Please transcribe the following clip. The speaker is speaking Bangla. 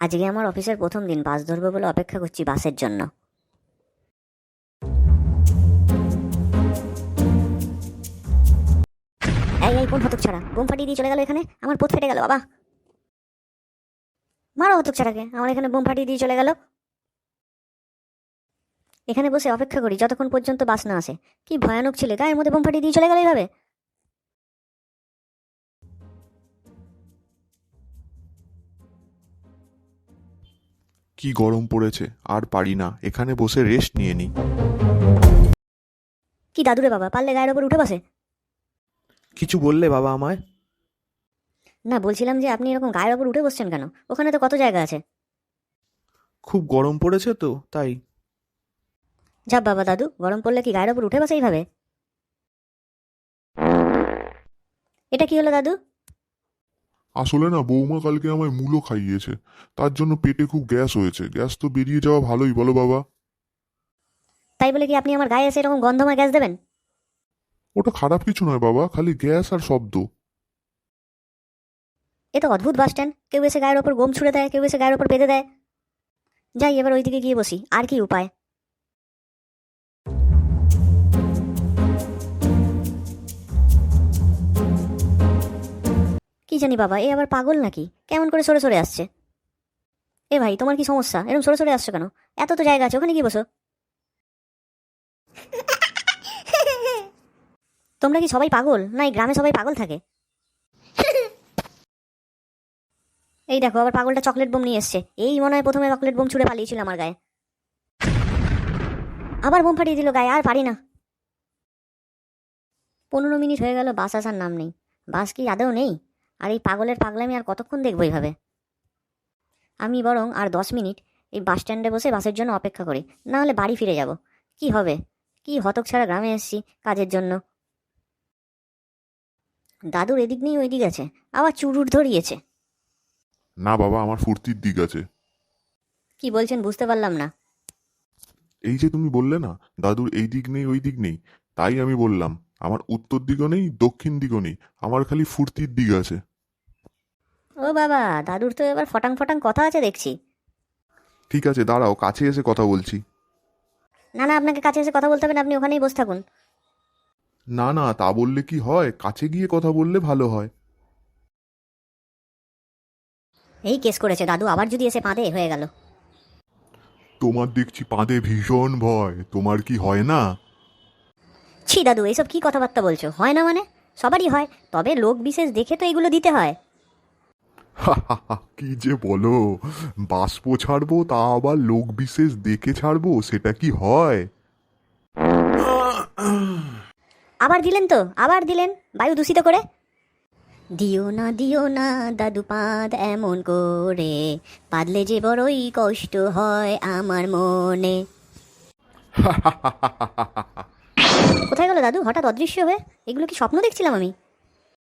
আজকে আমার অফিসের প্রথম দিন, বাস ধরবো বলে অপেক্ষা করছি বাসের জন্য। এই এই কোন হতক ছাড়া বোম ফাটিয়ে দিয়ে চলে গেল এখানে, আমার পোত ফেটে গেল বাবা। মারো হতক ছাড়াকে, আমার এখানে বোম ফাটিয়ে দিয়ে চলে গেল। এখানে বসে অপেক্ষা করি যতক্ষণ পর্যন্ত বাস না আসে। কি ভয়ানক ছেলে, গায়ের মধ্যে বোম ফাটিয়ে দিয়ে চলে গেল এইভাবে। কি গরম পড়েছে, আর পারি না, এখানে বসে রেস্ট নিয়ে নি। কি দাদুরে বাবা, পারলে গায়ের ওপর উঠে বসে। কিছু বললে বাবা আমায়? না, বলছিলাম যে আপনি এরকম গায়ের ওপর উঠে বসছেন কেন? ওখানে তো কত জায়গা আছে। খুব গরম পড়েছে তো তাই। যাব বাবা, দাদু গরম পড়লে কি গায়ের ওপর উঠে বসে এইভাবে? এটা কি হলো দাদু? আসলে না বৌমা কালকে আমায় মূলো খাইয়েছে, তার জন্য পেটে খুব গ্যাস হয়েছে। গ্যাস তো বেরিয়ে যাওয়া ভালোই, বলো বাবা? তাই বলে কি আপনি আমার গায়ে এসে এরকম গন্ধময় গ্যাস দেবেন? ওটা খারাপ কিছু নয় বাবা, খালি গ্যাস আর শব্দ। এ তো অদ্ভুত বাস স্ট্যান্ড, কেউ এসে গায়ের ওপর গম ছুড়ে দেয়, কেউ এসে গায়ের ওপর বেঁধে দেয়। যাই এবার ওইদিকে গিয়ে বসি, আর কি উপায়। কি জানি বাবা, এ আবার পাগল নাকি, কেমন করে সরে সরে আসছে। এ ভাই, তোমার কি সমস্যা, এরকম সরে সরে আসছো কেন? এত তো জায়গা আছে, ওখানে গিয়ে বসো। তোমরা কি সবাই পাগল, না এই গ্রামে সবাই পাগল থাকে? এই দেখো, আবার পাগলটা চকলেট বোম নিয়ে এসছে। এই মনে হয় প্রথমে চকলেট বোম ছুড়ে পালিয়েছিল আমার গায়ে, আবার বোম ফাটিয়ে দিল গায়ে, আর পারি না। 15 মিনিট হয়ে গেল, বাস আসার নাম নেই। বাস কি আদৌ নেই? আর এই পাগলের পাগলামি আর কতক্ষণ দেখবো এইভাবে? আমি বরং আর 10 মিনিট এই বাস স্ট্যান্ডে বসে বাসের জন্য অপেক্ষা করি, না হলে বাড়ি ফিরে যাব। কি হবে, কি হতক ছাড়া গ্রামে এসেছি কাজের জন্য। দাদুর এদিক নেই ওই দিক আছে, আবার চুরুট ধরিয়েছে। না বাবা, আমার ফুর্তির দিক আছে। কি বলছেন বুঝতে পারলাম না। এই যে তুমি বললে না দাদুর এই দিক নেই ওই দিক নেই, তাই আমি বললাম আমার উত্তর দিকও নেই দক্ষিণ দিকও নেই, আমার খালি ফুর্তির দিক আছে। ও বাবা, দাদুর তো এবার ফটাং ফটাং কথা আছে দেখছি। ঠিক আছে, দাঁড়াও, কাছে এসে কথা বলছি। না না, আপনাকে কাছে এসে কথা বলতে হবে না, আপনি ওখানেই বসে থাকুন। না না, তা বললে কি হয়, কাছে গিয়ে কথা বললে ভালো হয়। এই কেস করেছে দাদু, আবার যদি এসে পাঁদে হয়ে গেল। তোমার দেখছি পাঁদে ভীষণ ভয়, তোমার কি হয় না? ছি দাদু, এইসব কি কথাবার্তা বলছো? হয় না মানে? সবারই হয়, তবে লোক বিশেষ দেখে তো এগুলো দিতে হয়। কি যে বলো, বাষ্প ছাড়বো তা আবার লোক বিশেষ দেখে ছাড়বো, সেটা কি হয়? আবার দিলেন তো, আবার দিলেন, বায়ু দূষিত করে। দিও না দাদু পাঁদ এমন করে, পাদলে যে বড়ই কষ্ট হয় আমার মনে। কোথায় গেল দাদু হঠাৎ অদৃশ্য হয়ে? এগুলো কি স্বপ্ন দেখছিলাম আমি?